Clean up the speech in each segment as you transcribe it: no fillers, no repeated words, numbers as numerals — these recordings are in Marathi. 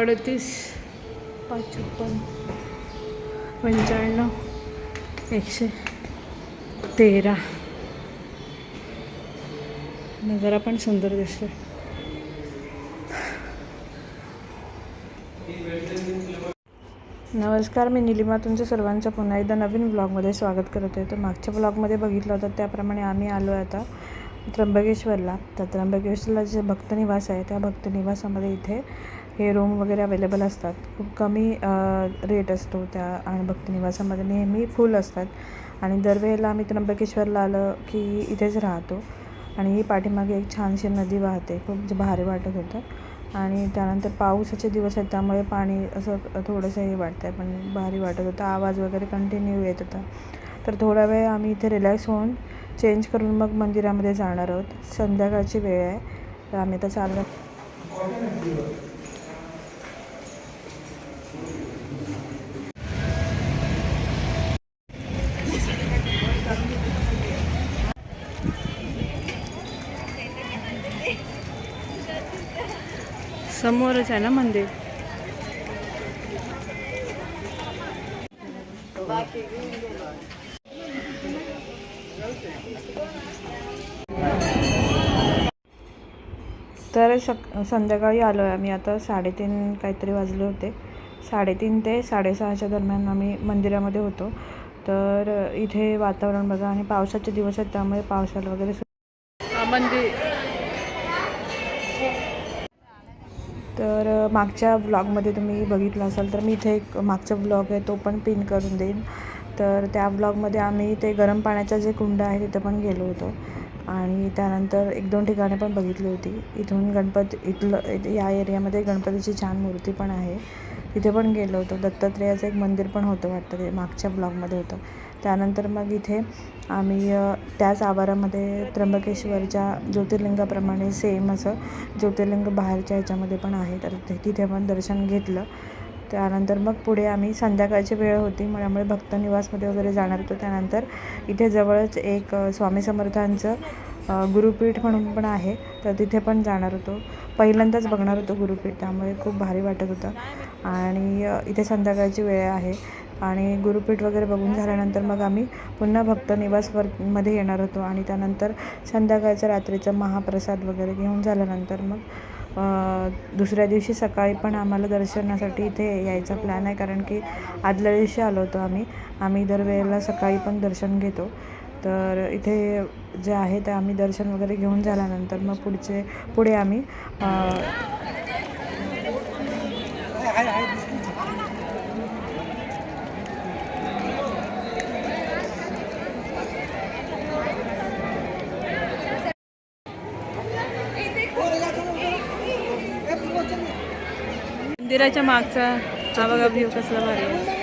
38 55 95 113. नजारा पण सुंदर दिसतोय. नमस्कार, मी निलिमा तुमच्या सर्वांचं पुन्हा एकदा नवीन ब्लॉगमध्ये स्वागत करत आहे. तर मागच्या ब्लॉगमध्ये बघितलं होतं त्याप्रमाणे आम्ही आलो आहे आता त्र्यंबकेश्वरला. तर त्र्यंबकेश्वरला जे भक्तनिवास आहे त्या भक्तनिवासामध्ये इथे हे रूम वगैरे अवेलेबल असतात. खूप कमी रेट असतो त्या, आणि भक्तनिवासामध्ये नेहमी फुल असतात. आणि दरवेळेला आम्ही त्र्यंबकेश्वरला आलं की इथेच राहतो. आणि ही पाठीमागे एक छानशी नदी वाहते, खूप भारी वाटत होतं. आणि त्यानंतर पावसाचे दिवस आहेत त्यामुळे पाणी असं थोडंसं हे वाटतं आहे, पण भारी वाटत होतं. आवाज वगैरे कंटिन्यू येत होता. तर थोडा वेळ आम्ही इथे रिलॅक्स होऊन चेंज करून मग मंदिरामध्ये जाणार आहोत. संध्याकाळची वेळ आहे, तर आम्ही आता चाललो. समोरच आहे ना मंदिर. तर संध्याकाळी आलो आहे आम्ही आता. 3:30 काहीतरी वाजले होते. 3:30 ते 6:30च्या दरम्यान आम्ही मंदिरामध्ये होतो. तर इथे वातावरण बघा, आणि पावसाचे दिवस आहेत त्यामुळे पावसाला वगैरे मंदिर. तर मागच्या ब्लॉगमध्ये तुम्ही बघितलं असाल तर मी इथे एक मागचा ब्लॉग आहे तो पण पिन करून देईन. तर त्या ब्लॉगमध्ये आम्ही ते गरम पाण्याचं जे कुंड आहे तिथं पण गेलो होतो. आणि त्यानंतर 1-2 ठिकाणे पण बघितली होती. इथून इथलं या एरियामध्ये गणपतीची छान मूर्ती पण आहे, तिथे पण गेलो होतो. दत्तात्रेयाचं एक मंदिर पण होतं वाटतं, ते मागच्या ब्लॉगमध्ये होतं. त्यानंतर मग इथे आम्ही त्याच आवारामध्ये त्र्यंबकेश्वरच्या ज्योतिर्लिंगाप्रमाणे सेम असं ज्योतिर्लिंग बाहेरच्या ह्याच्यामध्ये पण आहे, तर तिथे पण दर्शन घेतलं. त्यानंतर मग पुढे आम्ही संध्याकाळची वेळ होती त्यामुळे भक्तनिवासमध्ये वगैरे जाणार होतो. त्यानंतर इथे जवळच एक स्वामी समर्थांचं गुरुपीठ म्हणून पण आहे, तर तिथे पण जाणार होतो. पहिल्यांदाच बघणार होतो गुरुपीठ, त्यामुळे खूप भारी वाटत होतं. आणि इथे संध्याकाळची वेळ आहे आणि गुरुपीठ वगैरे बघून झाल्यानंतर मग आम्ही पुन्हा भक्तनिवासमध्ये येणार होतो. आणि त्यानंतर संध्याकाळचं रात्रीचं महाप्रसाद वगैरे घेऊन झाल्यानंतर मग दुसऱ्या दिवशी सकाळी पण आम्हाला दर्शनासाठी इथे यायचा प्लॅन आहे, कारण की आदल्या दिवशी आलो होतो आम्ही दरवेळेला सकाळी पण दर्शन घेतो. तर इथे जे आहे ते आम्ही दर्शन वगैरे घेऊन झाल्यानंतर मग पुढे आम्ही मंदिराच्या मागचा हा बघा व्ह्यू कसला भारी आहे.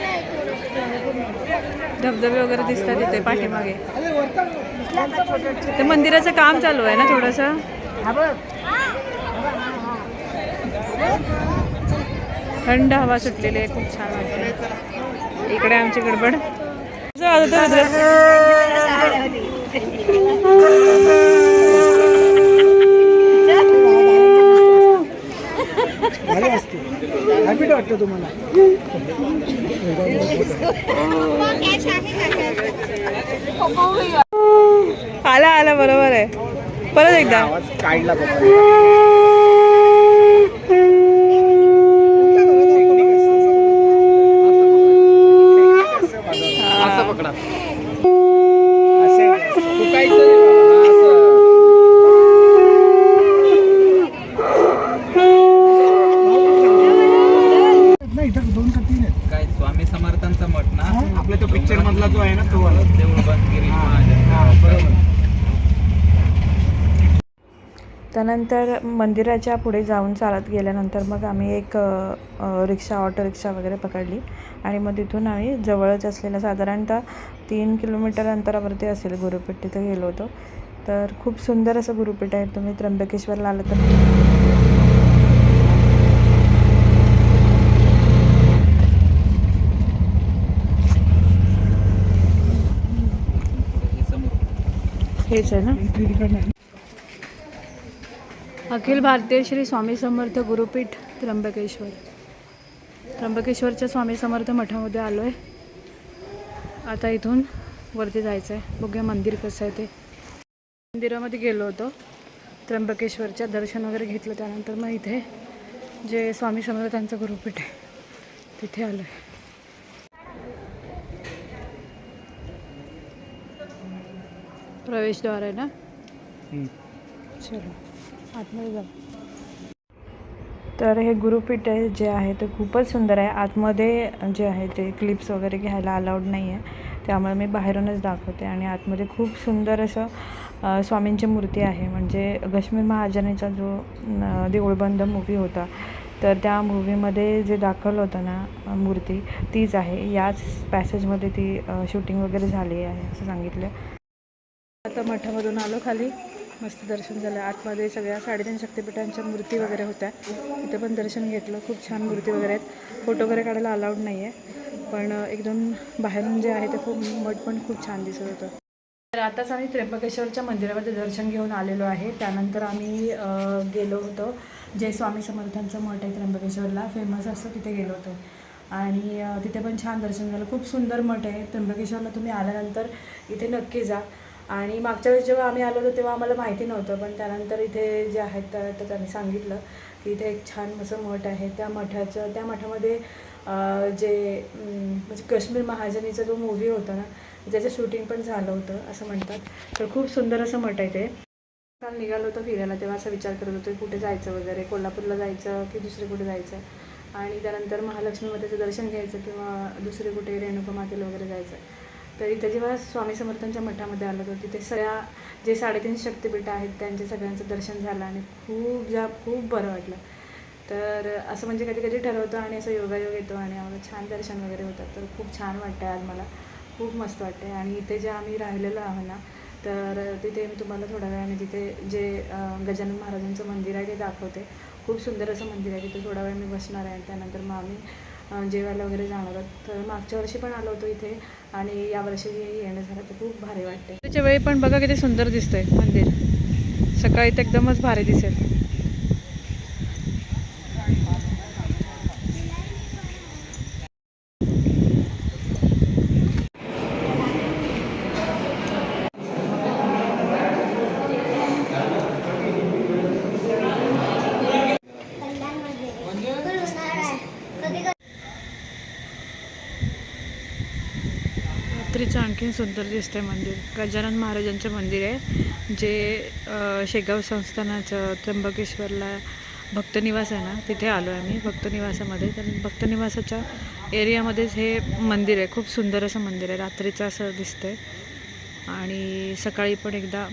धबधबे वगैरे दिसतात तिथे पाठीमागे. ते मंदिराचं काम चालू आहे ना थोडंसं. थंड हवा सुटलेली आहे, खूप छान वाटते. इकडे आमची गडबड. हॅबिट वाटतं तुम्हाला. आला बरोबर आहे. परत एकदा काढला असं पकडा. दोन का तीन आहेत काय? स्वामी समर्थांचा मठ ना आपल्या तो पिक्चर मधला जो आहे ना तो बरोबर. त्यानंतर मंदिराच्या पुढे जाऊन चालत गेल्यानंतर मग आम्ही एक ऑटो रिक्षा वगैरे पकडली. आणि मग तिथून आम्ही जवळच असलेल्या साधारणतः 3 किलोमीटर अंतरावरती असेल गुरुपीठ, तिथे गेलो होतो. तर खूप सुंदर असं गुरुपीठ आहे. तुम्ही त्र्यंबकेश्वरला आलं तर हेच आहे ना. अखिल भारतीय श्री स्वामी समर्थ गुरुपीठ त्र्यंबकेश्वर. त्र्यंबकेश्वरच्या स्वामी समर्थ मठामध्ये आलो आहे. आता इथून वरती जायचं आहे. बघूया मंदिर कसं आहे ते. मंदिरामध्ये गेलो होतो त्र्यंबकेश्वरच्या, दर्शन वगैरे घेतलं. त्यानंतर मग इथे जे स्वामी समर्थांचं गुरुपीठ आहे तिथे आलो आहे. प्रवेशद्वार आहे ना. चलो आतमध्ये जाऊ. तर हे गुरुपीठ आहे जे आहे ते खूपच सुंदर आहे. आतमध्ये जे आहे ते क्लिप्स वगैरे घ्यायला अलाउड नाही आहे, त्यामुळे मी बाहेरूनच दाखवते. आणि आतमध्ये खूप सुंदर असं स्वामींची मूर्ती आहे. म्हणजे कश्मीर महाजनीचा जो देऊळबंद मूवी होता, तर त्या मूवीमध्ये जे दाखवलं होतं ना मूर्ती, तीच आहे. याच पॅसेजमध्ये ती शूटिंग वगैरे झाली आहे असं सांगितलं. आता मठामधून आलो खाली, मस्त दर्शन झालं. आतमध्ये सगळ्या 3.5 शक्तिपीठांच्या मूर्ती वगैरे होत्या, तिथे पण दर्शन घेतलं. खूप छान मूर्ती वगैरे आहेत. फोटो वगैरे काढायला अलाउड नाही आहे, पण एकदम बाहेरून जे आहे ते खूप मठ पण खूप छान दिसत होतं. तर आताच आम्ही त्र्यंबकेश्वरच्या मंदिरामध्ये दर्शन घेऊन आलेलो आहे. त्यानंतर आम्ही गेलो होतो जे स्वामी समर्थांचं मठ आहे त्र्यंबकेश्वरला, फेमस असतं, तिथे गेलो होतो. आणि तिथे पण छान दर्शन झालं. खूप सुंदर मठ आहे त्र्यंबकेश्वरला. तुम्ही आल्यानंतर इथे नक्की जा. आणि मागच्या वेळेस जेव्हा आम्ही आलो होतो तेव्हा आम्हाला माहिती नव्हतं, पण त्यानंतर इथे जे आहेत तर त्यांनी सांगितलं की इथे एक छान असं मठ आहे. त्या मठामध्ये जे म्हणजे कश्मीर महाजनीचा जो मूवी होता ना, त्याचं शूटिंग पण झालं होतं असं म्हणतात. तर खूप सुंदर असं मठ आहे ते. काल निघालो होतो फिरायला, तेव्हा असा विचार करत होतो कुठे जायचं वगैरे, कोल्हापूरला जायचं की दुसरे कुठे जायचं. आणि त्यानंतर महालक्ष्मीमध्येचं दर्शन घ्यायचं किंवा दुसरे कुठे रेणुका मातेला वगैरे जायचं. तर इथे जेव्हा स्वामी समर्थांच्या मठामध्ये आलो होतो, तिथे सगळ्या जे 3.5 शक्तिपीठं आहेत त्यांचे सगळ्यांचं दर्शन झालं आणि खूप बरं वाटलं. तर असं म्हणजे कधी कधी ठरवतो आणि असं योगायोग येतो आणि आम्हाला छान दर्शन वगैरे होतं. तर खूप छान वाटतं आहे आज मला, खूप मस्त वाटतं आहे. आणि इथे जे आम्ही राहिलेलो आहो ना, तर तिथे मी तुम्हाला थोड्या वेळाने तिथे जे गजानन महाराजांचं मंदिर आहे ते दाखवते. खूप सुंदर असं मंदिर आहे. तिथे थोडा वेळ मी बसणार आहे. त्यानंतर मग आम्ही जेवायला वगैरे जाणार आहोत. तर मागच्या वर्षी पण आलो होतो इथे आणि यावर्षी येणं झालं तर खूप भारी वाटते. त्याच्या वेळी पण बघा किती सुंदर दिसतंय मंदिर. सकाळी तर एकदमच भारी दिसेल. रात्रीचं आणखीन सुंदर दिसतंय मंदिर. गजानन महाराजांचं मंदिर आहे जे शेगाव संस्थानाचं त्र्यंबकेश्वरला भक्तनिवास आहे ना, तिथे आलो आहे आम्ही भक्तनिवासामध्ये. तर भक्तनिवासाच्या एरियामध्येच हे मंदिर आहे. खूप सुंदर असं मंदिर आहे. रात्रीचं असं दिसतंय. आणि सकाळी पण एकदा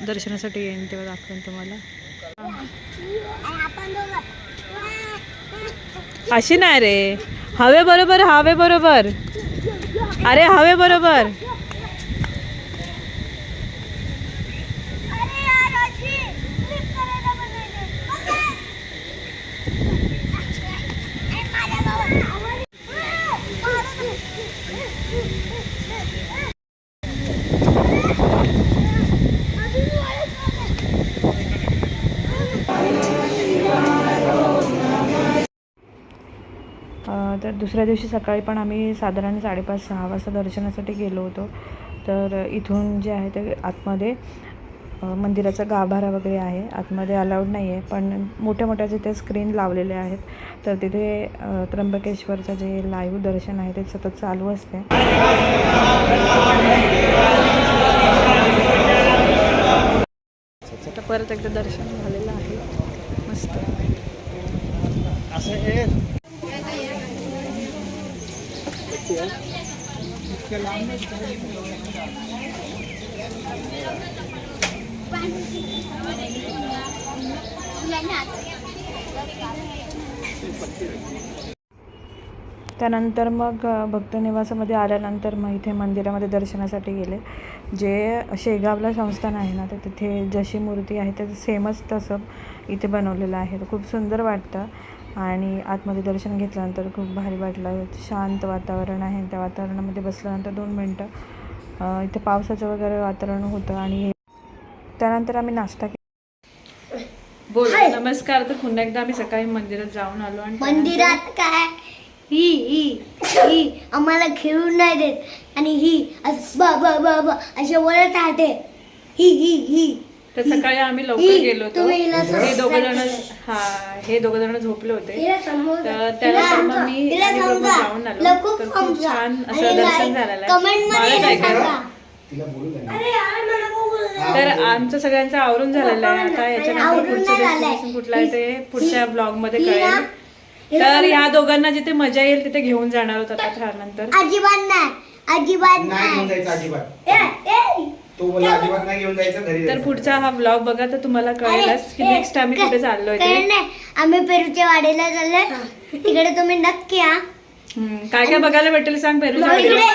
दर्शनासाठी येईन तेव्हा दाखवेन तुम्हाला. अशी नाही रे, हवे बरोबर, हवे बरोबर, अरे हवे बरोबर. तर दुसऱ्या दिवशी सकाळी पण आम्ही साधारण 5:30-6 वाजता दर्शनासाठी गेलो होतो. तर इथून जे आहे ते आतमध्ये मंदिराचा गाभारा वगैरे आहे. आतमध्ये अलाउड नाही आहे, पण मोठ्या तिथे स्क्रीन लावलेले आहेत. तर तिथे त्र्यंबकेश्वरचं जे लाईव्ह दर्शन आहे ते सतत चालू असते. आता परत एकदा दर्शन झालेलं आहे. मस्त त्यानंतर मग भक्तनिवासामध्ये आल्यानंतर मग इथे मंदिरामध्ये दर्शनासाठी गेले. जे शेगावला संस्थान आहे ना, तर तिथे जशी मूर्ती आहे तर सेमच तसं इथे बनवलेलं आहे. तर खूप सुंदर वाटतं. आणि आतमध्ये दर्शन घेतल्यानंतर खूप भारी वाटलं. शांत वातावरण आहे. त्या वातावरणामध्ये बसल्यानंतर 2 मिनटं इथे पावसाचं वगैरे वातावरण होतं. आणि त्यानंतर आम्ही नाश्ता बोल नमस्कार. तर पुन्हा एकदा आम्ही सकाळी मंदिरात जाऊन आलो. आणि मंदिरात काय ही आम्हाला खेळून नाही देत आणि ही असं बा असे बोलत राहते ही तर सकाळी आम्ही लवकर ही, गेलो होतो. तुम्ही हिला हे दोघं जण subscribe हे दोघं जण झोपले होते. हिला समोर तर त्यानंतर मग मी हिला आणि प्रभू समजा. जाऊन आलो. लवकर तर खूप समजा. छान आणि असं दर्शन like, झालेलं आहे. comment मध्ये मला काय हिला काय सांगा. तिला बोलू द्या. अरे यार मला खूप बोलला. तर आमचं सगळ्यांचं आवरून झालेलं आहे. आता याच्यानंतर आवरून पुढचं नाही झालंय. डेस्टिनेशन कुठलं आहे ते पुढच्या ब्लॉग मध्ये हिला- कळेल. हिला तर ह्या दोघांना जिथे मजा येईल तिथे घेऊन जाणार होत आता त्यानंतर. अजिबात नाही घेऊन जायचं अजिबात. ए, तो बोला अजिबात नाही घेऊन जायचं घरी तर जायचं. पुढचा हा ब्लॉग बघा तर तुम्हाला कळेलच की नेक्स्ट आम्ही कुठे चाललोय ते. कळलं नाही आम्ही पेरूच्या वाडीला चाललोय तिकडे तुम्ही नक्की या काय काय बघायला भेटेल सांग पेरूच्या इकडे वाडीला?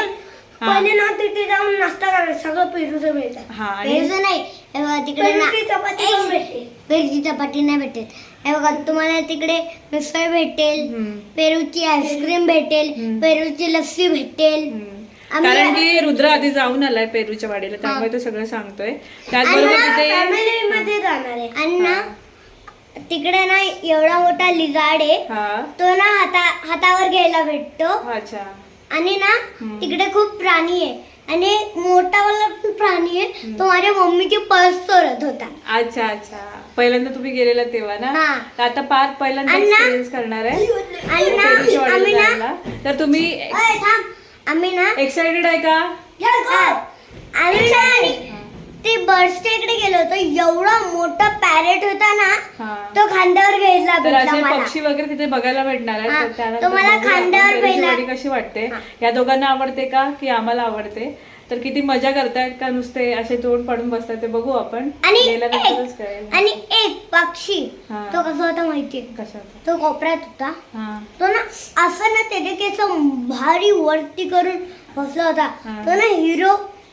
हा. पहिले ना तिथे जाऊन नाश्ता करायचं सगळं पेरूचं भेटतं हा आणि पेरूचं नाही हे बघा तिकडे ना पेरूची चपाती नाही भेटेल हे बघा तुम्हाला तिकडे मिसळ भेटेल पेरूची आईस्क्रीम भेटेल पेरूची लस्सी भेटेल आम्ही- कारण की रुद्र आधी जाऊन आलाय पेरूच्या वाडीला त्यामुळे तो सगळं सांगतोय. त्याचबरोबर तिथे फॅमिलीमध्ये जाणार आहे आणि ना तिकडे ना एवढा मोठा लिझार्ड आहे हा तो ना हातावर घ्यायला भेटतो अच्छा आणि ना तिकडे खूप प्राणी आहे आणि एक मोठा वाला पण प्राणी आहे तो माझ्या मम्मीची पर्स चोरत होता अच्छा अच्छा पहिल्यांदा तुम्ही गेलेला तेव्हा ना. हा. तर आता पार्थ पहिल्यांदा आणि ना- एक्सपिरियन्स करणार आहे आणि ना पेरूच्या आम्ही वाडीला ना जायला. तर तुम्ही ओय, थांब. आम्ही ना एक्साइटेड आहे का? आम्ही ना ते बर्ड्सच्या इकडे गेलो होतो एवढा मोठा पॅरेट होता ना हा. तो खांद्यावर घ्यायला तर भेटला असे मला पक्षी वगैरे तिथे बघायला भेटणार आहे. हा. तर त्यानंतर तो मला बघूया आपण खांद्यावर पेरूची पहिला- वाडी कशी वाटते. या दोघांना आवडते का की आम्हाला आवडते. तर किती मजा करतायत का नुसते असे तोंड पडून बसतात ते बघू आपण आणि गेल्यानंतरच कळेल. आणि एक पक्षी हा. तो कसा होता माहितीये कशात तो कोपऱ्यात होता हा तो ना असं ना त्याचे केस भारी वरती करून बसला होता हा. तो ना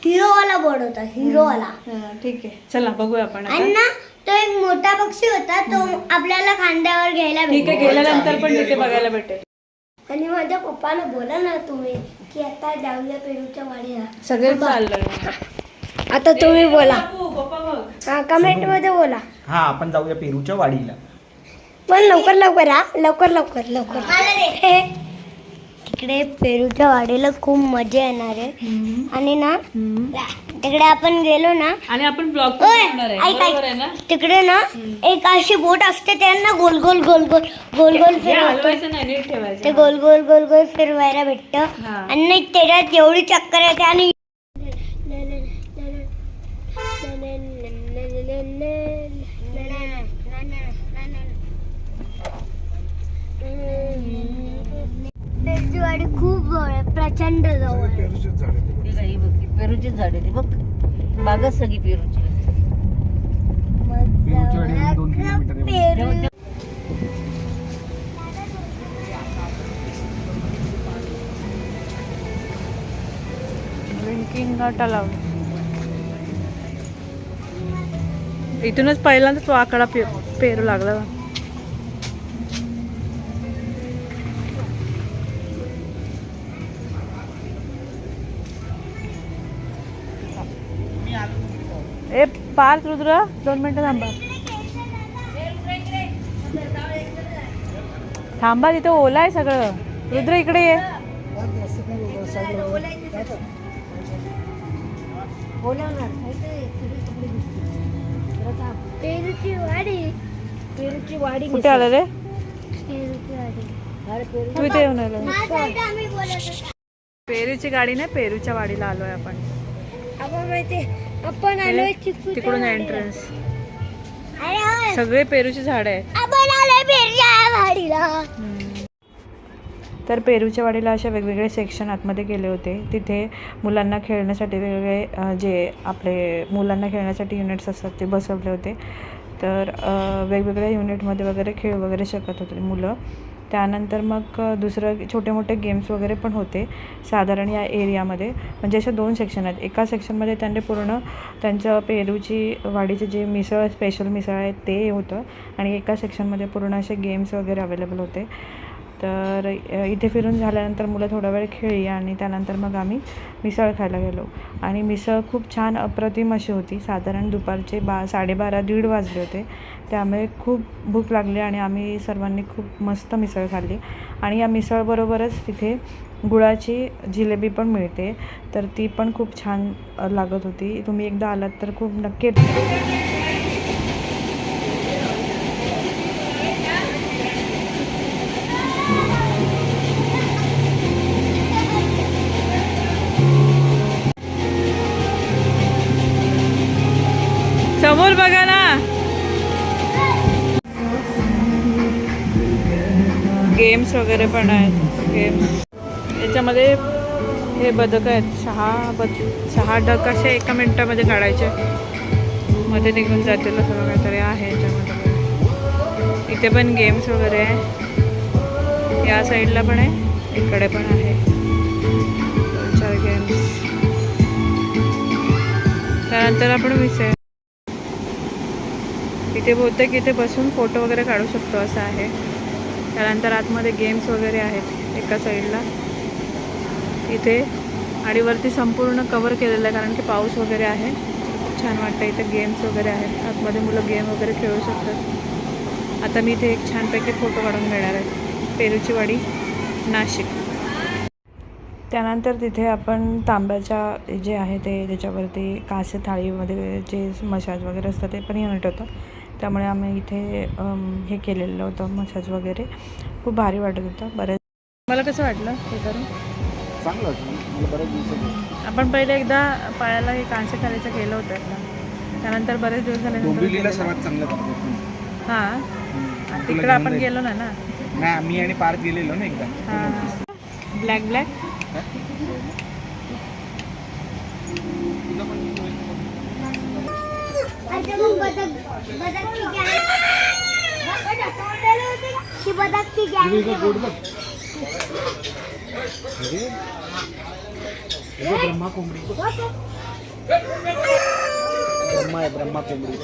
हिरोवाला बर्ड होता हिरोवाला हा, ठीक आहे चला बघूया आपण आता. आणि ना तो एक मोठा पक्षी होता तो आपल्याला खांद्यावर घ्यायला ठीक आहे भेटला गेल्यानंतर पण तिथे बघायला भेटेल. आणि माझ्या पप्पाला बोला ना तुम्ही की आता जाऊया पेरूच्या वाडीला सगळे चाललंय. आता तुम्ही बोला बापू, पप्पा बघ. कमेंट मध्ये बोला हा आपण जाऊया पेरूच्या वाडीला. पण लवकर हा लवकर तिकडे पेरूच्या वाडीला खूप मजा येणार आहे आणि ना तिकडे आपण गेलो ना आणि आपण ब्लॉग ओय, बनवणार आहे ऐक, बरोबर आहे ना. तिकडे ना एक अशी बोट असते त्यांना गोल गोल गोल गोल गोल गोल हे फिरवतो हलवायचं नाही नीट ते ठेवायचं. गोल गोल गोल गोल फिरवायला भेटतं हा. आणि त्याच्यात एवढी चक्कर येते आणि पेरूची वाडी खूप जवळ आहे प्रचंड जवळ आहे. पेरूची झाड आहे ती बघ बागच सगळी पेरूची पेरूची वाडी 2 किलोमीटर आहे. पेरू ड्रिंकिंग नॉट अलाउड. इथूनच पहिल्यांदाच तो आकडा पेरू लागला. ए पार्थ रुद्र 2 मिनिटं थांबा तिथे ओला आहे सगळं. रुद्र इकडे ये. पेरूची वाडी कुठे आलं रे पेरूची वाडी तू इथे येऊन आलं. हा साईड आम्ही बोलत होतो. पेरूची गाडी नाही पेरूच्या वाडीला आलोय आपण. आपण माहिती आपण आलोय तिकडून एंट्रन्स अरे होय. सगळे पेरूची झाड आहेत. आपण आलोय पेरूच्या वाडीला तर पेरूच्या वाडीला अशा वेगवेगळे सेक्शन आतमध्ये गेले होते. तिथे मुलांना खेळण्यासाठी वेगवेगळे जे आपले मुलांना खेळण्यासाठी युनिट्स असतात ते बसवले होते. तर वेगवेगळ्या युनिटमध्ये वगैरे खेळ वगैरे शकत होते मुलं. त्यानंतर मग दुसरं छोटे मोठे गेम्स वगैरे पण होते साधारण या एरियामध्ये. म्हणजे अशा 2 सेक्शन आहेत. एका सेक्शनमध्ये त्यांनी पूर्ण त्यांचं पेरूची वाडीचे जे मिसळ स्पेशल मिसळ आहे ते होतं आणि एका सेक्शनमध्ये पूर्ण असे गेम्स वगैरे अवेलेबल होते. तर इथे फिरून झाल्यानंतर मुलं थोडा वेळ खेळली आणि त्यानंतर मग आम्ही मिसळ खायला गेलो. आणि मिसळ खूप छान अप्रतिम अशी होती. साधारण दुपारचे 12:30 वाजले होते, त्यामुळे खूप भूक लागली आणि आम्ही सर्वांनी खूप मस्त मिसळ खाल्ली. आणि या मिसळबरोबरच तिथे गुळाची जिलेबी पण मिळते, तर ती पण खूप छान लागत होती. तुम्ही एकदा आलात तर खूप नक्की. समोर बघा ना, गेम्स वगैरे पण आहेत. गेम्स याच्यामध्ये हे बदक आहेत, 6 डक असे एका मिनिटामध्ये काढायचे, मध्ये निघून जातील असं काहीतरी आहे याच्यामध्ये. इथे पण गेम्स वगैरे आहे, या साईडला पण आहे, इकडे पण आहे 2-4 गेम्स. त्यानंतर आपण मिसळ, इथे बहुतेक इथे बसून फोटो वगैरे काढू शकतो असं आहे. त्यानंतर आतमध्ये गेम्स वगैरे आहेत एका साईडला इथे, आणि वरती संपूर्ण कवर केलेलं आहे कारण की पाऊस वगैरे आहे. खूप छान वाटतं. इथे गेम्स वगैरे आहेत, आतमध्ये मुलं गेम वगैरे खेळू शकतात. आता मी इथे एक छानपैकी फोटो काढून घेणार आहे. पेरूची वाडी, नाशिक. त्यानंतर तिथे आपण तांब्याच्या जे आहे ते त्याच्यावरती कास्य थाळीमध्ये जे मसाज वगैरे असतं ते पण युनिट होतं, त्यामुळे आम्ही इथे हे केलेलं होतं मसाज वगैरे. खूप भारी वाटत होतं. बरेच मला कसं वाटलं हे करून? चांगलं होतं. मला बरेच दिवस आपण पहिले एकदा पायाला हे कांस्य थाळीचं केलं होतं एकदा, त्यानंतर बरेच दिवस डोंबिवलीला झाले. सर्वात चांगलं करतो. हां, तिकडं आपण गेलो ना. नाही, मी आणि पार्थ गेलेलो ना एकदा. हां, ब्लॅक ब्रह्मा कोंबडी, ब्रह्मा कोंबडी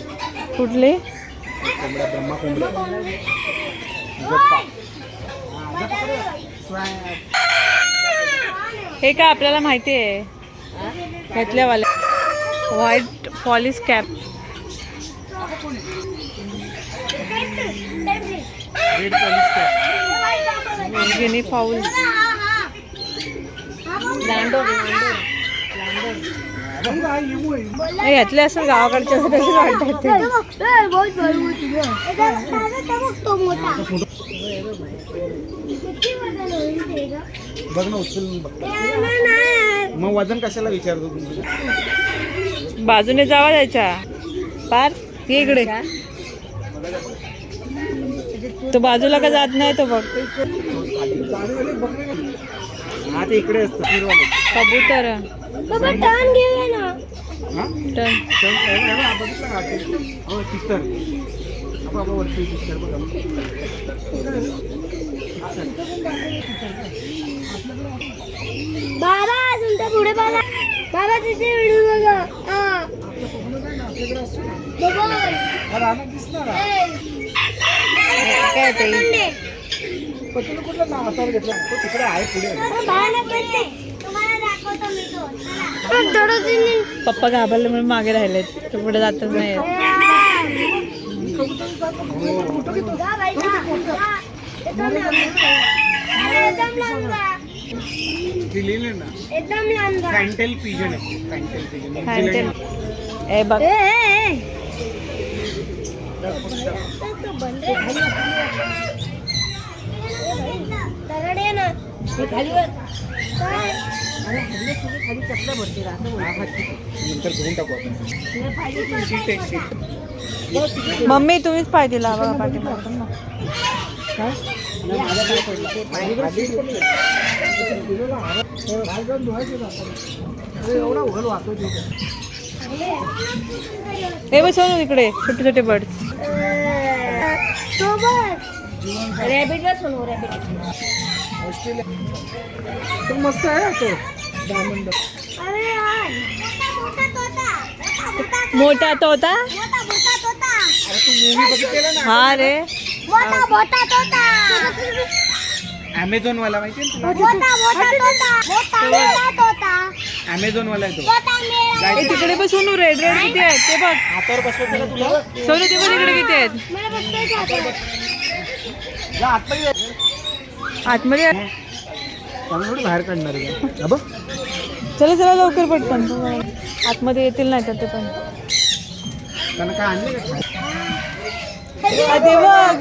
कुठली? ब्रह्मा कोंबडी. हे काय आपल्याला माहिती आहे, घेतल्यावाले white polish cap. Red polish cap, guinea fowl, घेतले असं गावाकडचे तसे वाटत. बघ ना, उचलून बघ. मग वजन कशाला विचारतो तुम्ही? बाजूने जावा जायच्या पार ये इकडे. तो बाजूला का जात नाही तो बघ. हा, ते इकडे असतं फिरवाले. कबूतर टर्न घेऊया ना. हा, टन. बघितलं का? हो, तितर आपण वरती तितर बघा. बाबा तुमच्या पुढे बघा. बाबा तिथे व्हिडिओ बघा. हा रानात दिसणार काय ते तुला कुठलं नाव आता घेतलं? तो तिकडे आहे पुढे. तुम्हाला दाखवतो मी तो. पप्पा घाबरले म्हणून मागे राहिलेत, तो पुढे जातच नाही. दिलेलं ना, एकदम लहान. फॅन्टेल पिजन आहे. फॅन्टेल पिजन ए बघ, दगडे ना नंतर धुवून टाकू आपण. मम्मी तुम्हीच पाय दिला बघा पाठीमागून ना. एवढा उघड वाहतो. हे बसव इकडे छोटे छोटे बर्ड्स. तो मस्त आहे तो डायमंड. मोठा तोता. अरे तू मूवी बघितलेला ना? हा रे, मोठा तोता. अमेझॉन वाला माहितीये तुला? अमेझॉन वाला आहे तो. ए, तिकडे पण सोनू रेड रेड किती आहेत ते बघ. हातावर बसवायचं का तुला? सोनू ते बघ तिकडे किती आहेत. जा आतमध्ये जा. आतमध्ये आहे. चांगलं थोडी बाहेर काढणार आहे का? हा बघ. चला चला लवकर पटकन. आतमध्ये येतील नाही तर ते पण. त्यांना काय आणलं का? ते बघ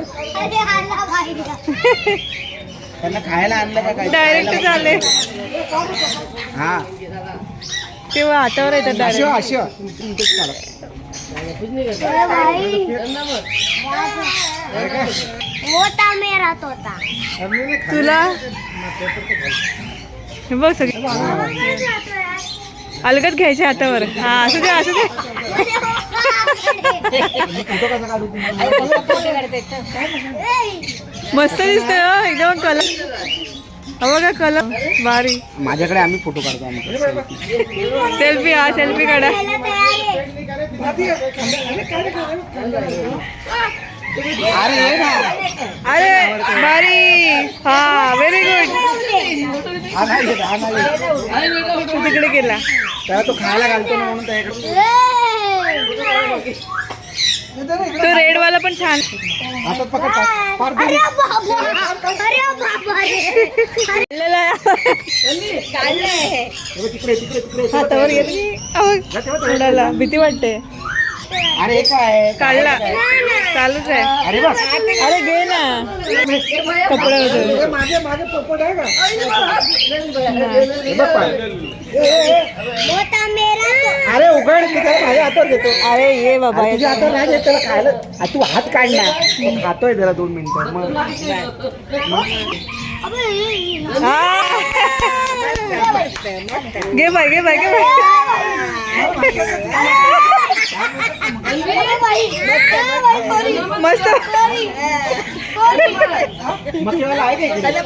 त्यांना खायला आणलं का काय? डायरेक्ट झाले. हा तेव्हा हातावर येतात अशो डायरेक्ट. अशो इथेच काढा. मोठा मेरा तोता तुला हे बघ सगळी अलगद घ्यायचे हातावर. हा असू दे असू दे. फोटो कसा काढू तुम्हाला? मस्त दिसतोय हो, एकदम कलर. हो बघा कलर भारी. माझ्याकडे आम्ही फोटो काढतो आम्ही. सेल्फी हा सेल्फी काढा. अरे ये ना. अरे भारी. हा व्हेरी गुड. हा नाही येत, हा नाही येत. तू तिकडे गेला. त्याला तो खायला घालतो ना म्हणून त्याच्याकडे. तो रेड वाला पण छान. हातात पकड पार दे. काढलेला आहे. हे बघ, तिकडे तिकडे तिकडे. हातावर येत उडाला. भीती वाटते. अरे हे काय काढला चालूच आहे. अरे बघ. अरे घे ना कपडा वगैरे. माझे माझे पोपट आहे का? हे बघ पाय. मोठा मेरा अरे उघड मी त्याला माझ्या हातावर घेतो. अरे ये बाबा अरे तुझ्या हातावर नाही घेत त्याला खायला. तू हात काढ ना. खातोय जरा 2 मिनिटं मग. हा घे बाय घे बाय घे बाय. मस्त. मग केव्हा आहे का इकडे?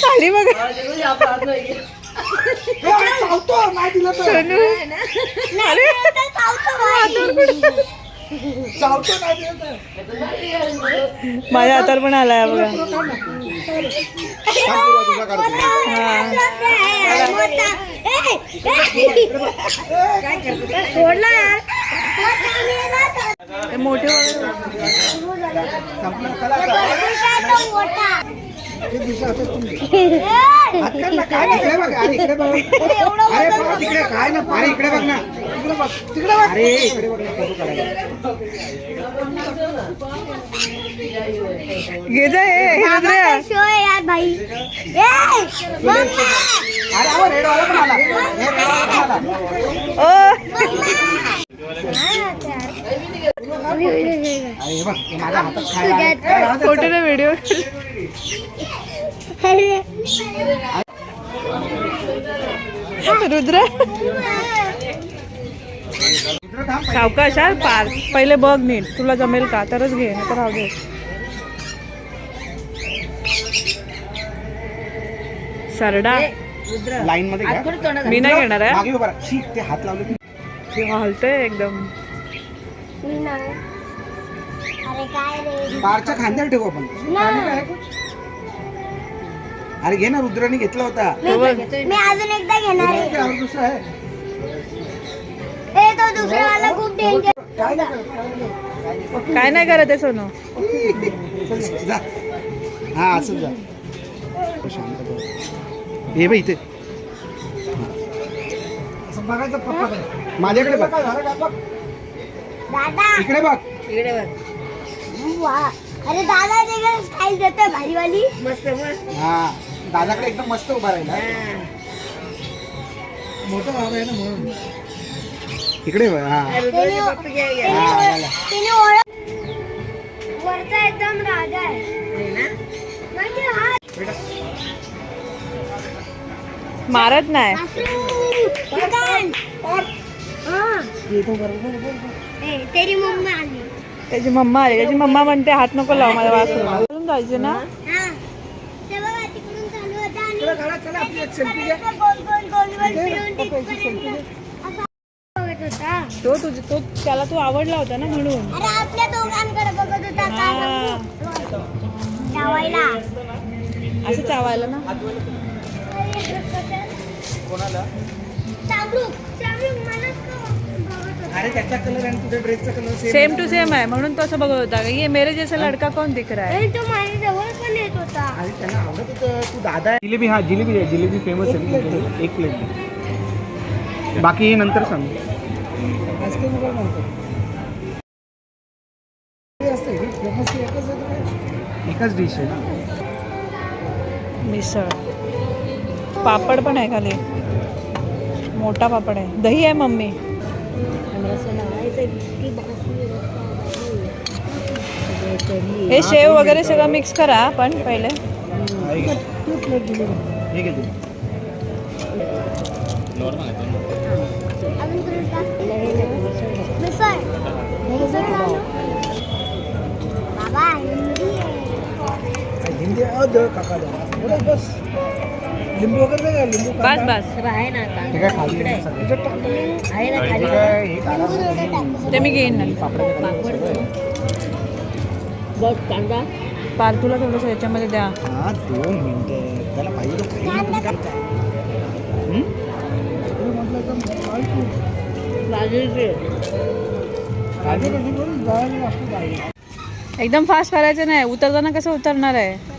खाली बघा. चावतो नाही दिलं तर. सोनू अरे चावतो नाही दिलं तर. माझ्या हातावर पण आलाय बघा. थांब पूर्वा, तुझा काढतो. हा सोडला यार ते मोठे वगैरे. संपलं. चला आता. ते दुसरं हातात तुम्ही. हात काढ ना, काय इकडे बघ. अरे इकडे बघ. अरे बघ तिकडे काय ना. अरे इकडे बघ ना. इकडे बघ. तिकडे बघ. अरे इकडे बघ ना, फोटो काढायला. घे जा हे रुद्र्या. शो है यार भाई अरे अहो रेड वाला पण आला. हे रेड वाला पण आला. ओ अरे हे बघ हे माझ्या हातात खायला आहे. फोटो ना व्हिडिओ. रुद्र इकडे थांब. सावकाश हा. पार पहिले बघ नीट तुला जमेल का तरच घे नाही तर राहू दे. सरडा लाईन मध्ये घ्या. मी नाही घेणार आहे. मागे उभा राहा. शी, ते हात लावले की. ते हलतंय एकदम. अरे काय रे पारच्या खांद्यावर ठेवू आपण. अरे घे ना, रुद्राने घेतला होता. मी अजून एकदा घेणार आहे ते और दुसरा आहे. ए तो दुसरा वाला खूप डेंजर काय नाही करत, काय नाही करत आहे सोनू. चल, जा. हा असं जा. शांत बस. हे बघ इथे. बघायचं पप्पा माझ्याकडे बघ. दादा इकडे बघ. इकडे बघ. वा अरे दादा देखील स्टाईल देतोय भारीवाली मस्त मस्त. हा दादाकडे एकदम मस्त उभा राहिला. मोठा दादा आहे ना म्हणून. इकडे बघ. हा त्याने हा झाला. त्याने ओळख वरचा एकदम राजा आहे म्हणजे हा मारत नाही. दुकान तेरी मम्मी आली त्याची मम्मा आली. त्याची मम्मा म्हणते हात नको लाव माझ्या वासरून जायचे ना. हा ते बघा तिकडून चालू होता आणि चला आपली एक सेल्फी घ्या. गोल गोल गोल गोल फिरून तिथपर्यंत असा बघत होता. तो त्याला तू आवडला होता ना म्हणून. अरे आपल्या दोघांकडे बघत होता का हा. चावायला असं चावायला ना. कोणाला चाबरूक मला अरे त्याचा कलर आणि तुझ्या ड्रेसचा कलर सेम टू सेम आहे म्हणून तो असं बघत होता का ये मेरे जैसा लड़का कौन दिख रहा है. तो माझ्या जवळ पण येत होता. आणि त्यांना आवडत होतं तू दादा आहे. जिलेबी हा जिलेबी आहे जिलेबी फेमस आहे एक प्लेट बाकी हे नंतर सांग एकच डिश आहे ना. मिसळ पापड पण आहे खाली मोठा पापड आहे दही आहे मम्मी. हे शेव वगैरे सगळं मिक्स करा पण पहिले. हे घे तू. अजून तुला टाक. मिसळ. मिसळ आणू. बाबा हिंदी आहे. हिंदी काका बस लिंबू वगैरे नाही का लिंबू बस बस आहे ना आता. ते काय खाली इकडे आहे. याच्यात टाक. आहे ना खाली. हे काढा. ते मी घेईन ना. पापड बघ कांदा पार्थूला थोडंसं याच्यामध्ये द्या. हा 2 मिनिटं त्याला पाहिजे तो खाईल ना पण करता. म्हटलं एकदम फालतू. बाजूचे काजू कशी पण जायला असतो एकदम फास्ट करायचं नाही उतरताना कसं उतरणार आहे.